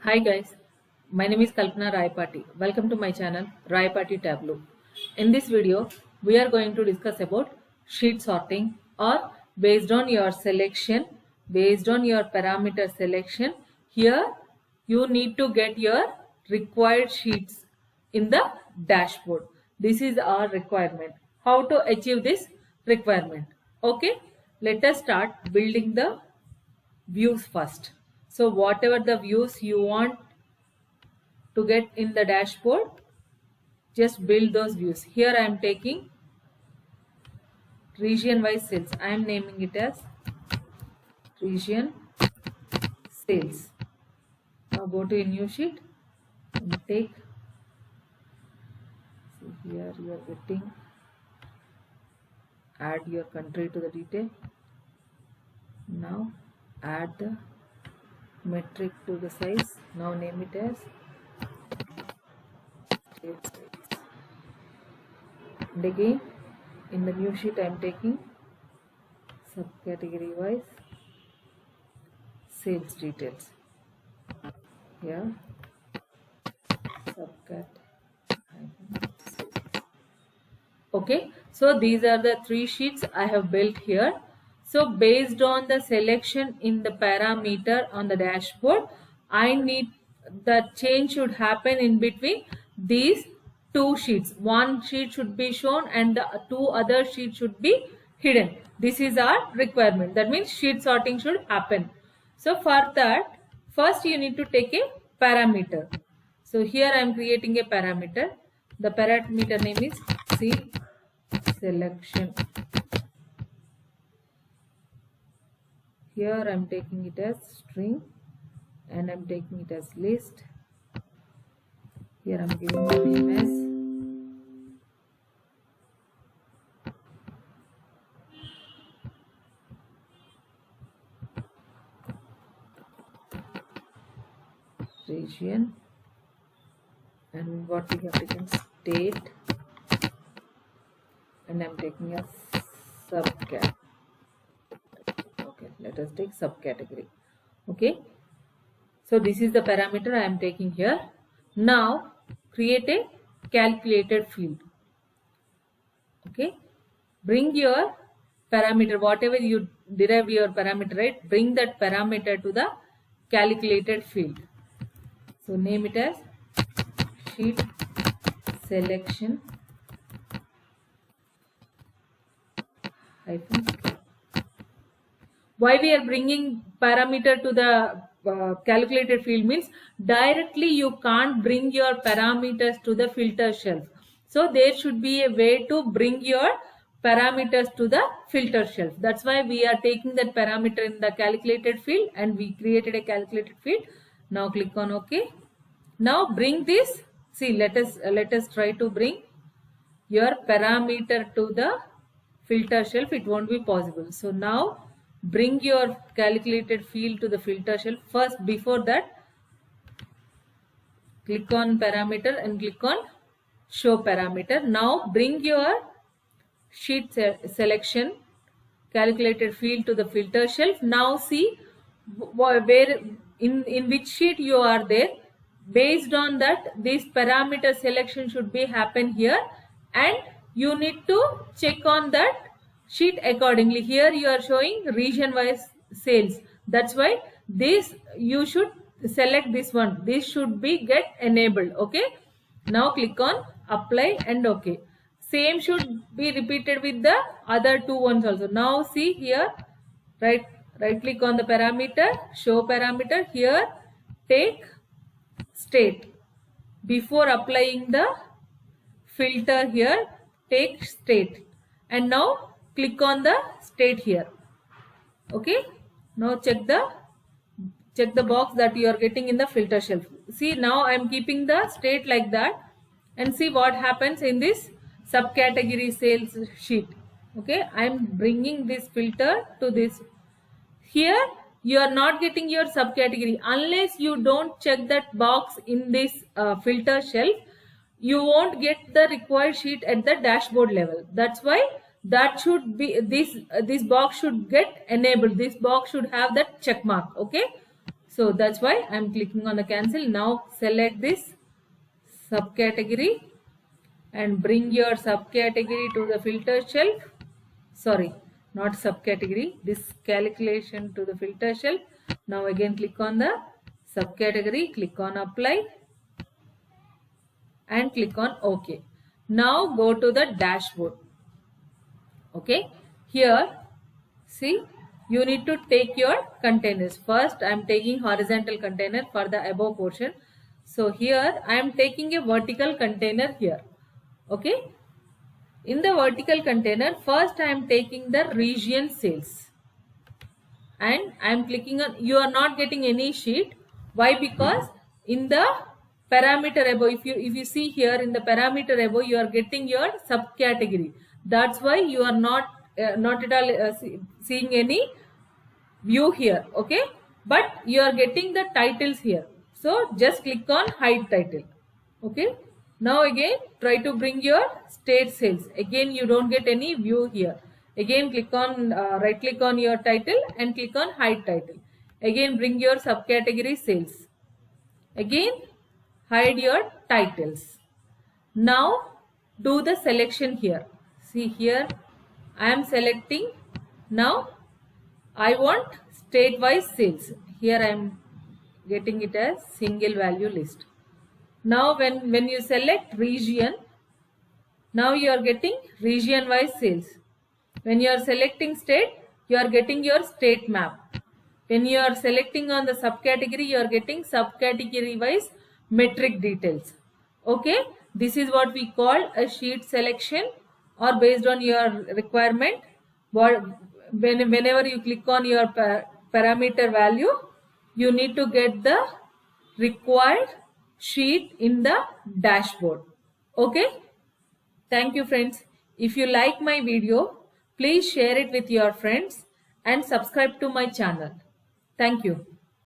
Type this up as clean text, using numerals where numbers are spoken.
Hi guys, my name is Kalpana Raipati. Welcome to my channel Raipati Tableau. In this video, we are going to discuss about sheet sorting or based on your selection, based on your parameter selection. Here, you need to get your required sheets in the dashboard. This is our requirement. How to achieve this requirement? Okay, let us start building the views first. So whatever the views you want to get in the dashboard, just build those views. Here I am taking region wise sales. I am naming it as region sales. Now go to a new sheet and take, see here you are getting, add your country to the detail. Now add the metric to the size. Now name it as sales size. And again in the new sheet I am taking subcategory wise sales details. Here subcat. Okay, so these are the three sheets I have built here. So based on the selection in the parameter on the dashboard, I need the change should happen in between these two sheets. One sheet should be shown and the two other sheets should be hidden. This is our requirement. That means sheet sorting should happen. So for that, first you need to take a parameter. So here I am creating a parameter. The parameter name is C selection. Here I am taking it as string and I am taking it as list. Here I am giving the name as region, and what we have taken state, and I am taking a subcat. Okay, let us take subcategory. Okay, so this is the parameter I am taking here. Now create a calculated field. Okay, bring your parameter, whatever you derive your parameter, right? Bring that parameter to the calculated field. So name it as sheet selection hyphen. Why we are bringing parameter to the calculated field means directly you can't bring your parameters to the filter shelf. So there should be a way to bring your parameters to the filter shelf. That's why we are taking that parameter in the calculated field and we created a calculated field. Now click on OK. Now bring this. See, let us try to bring your parameter to the filter shelf. It won't be possible. So now bring your calculated field to the filter shelf. First, before that, click on parameter and click on show parameter. Now bring your sheet selection calculated field to the filter shelf. Now see where in which sheet you are there. Based on that, this parameter selection should be happen here, and you need to check on that sheet accordingly. Here you are showing region wise sales. That's why this you should select this one. This should be get enabled. Okay. Now click on apply and OK. Same should be repeated with the other two ones also. Now see here, right click on the parameter, show parameter. Here take state. Before applying the filter here, take state, and now click on the state here. Okay, now check the box that you are getting in the filter shelf. See, now I am keeping the state like that, and see what happens in this subcategory sales sheet. Okay, I am bringing this filter to this. Here you are not getting your subcategory unless you don't check that box in this filter shelf. You won't get the required sheet at the dashboard level. That's why that should be this box should get enabled. This box should have that check mark. Okay, So that's why I'm clicking on the cancel. Now select this subcategory and bring your subcategory to the filter shelf. Sorry, not subcategory, this calculation to the filter shelf. Now again click on the subcategory, click on apply and click on OK. Now go to the dashboard. Okay, here see, you need to take your containers. First I am taking horizontal container for the above portion. So here I am taking a vertical container here. Okay, in the vertical container, first I am taking the region sales and I am clicking on, you are not getting any sheet. Why? Because in the parameter above, if you see here in the parameter above, you are getting your subcategory. That's why you are not at all seeing any view here. Okay, but you are getting the titles here. So just click on hide title. Okay, now again try to bring your state sales. Again you don't get any view here. Again click on right click on your title and click on hide title. Again bring your subcategory sales. Again hide your titles. Now do the selection here. See here I am selecting. Now I want state wise sales. Here I am getting it as single value list. Now when you select region, now you are getting region wise sales. When you are selecting state, you are getting your state map. When you are selecting on the subcategory, you are getting subcategory wise metric details. Okay, this is what we call a sheet selection, or based on your requirement. Whenever you click on your parameter value, you need to get the required sheet in the dashboard. Okay, thank you friends. If you like my video, please share it with your friends and subscribe to my channel. Thank you.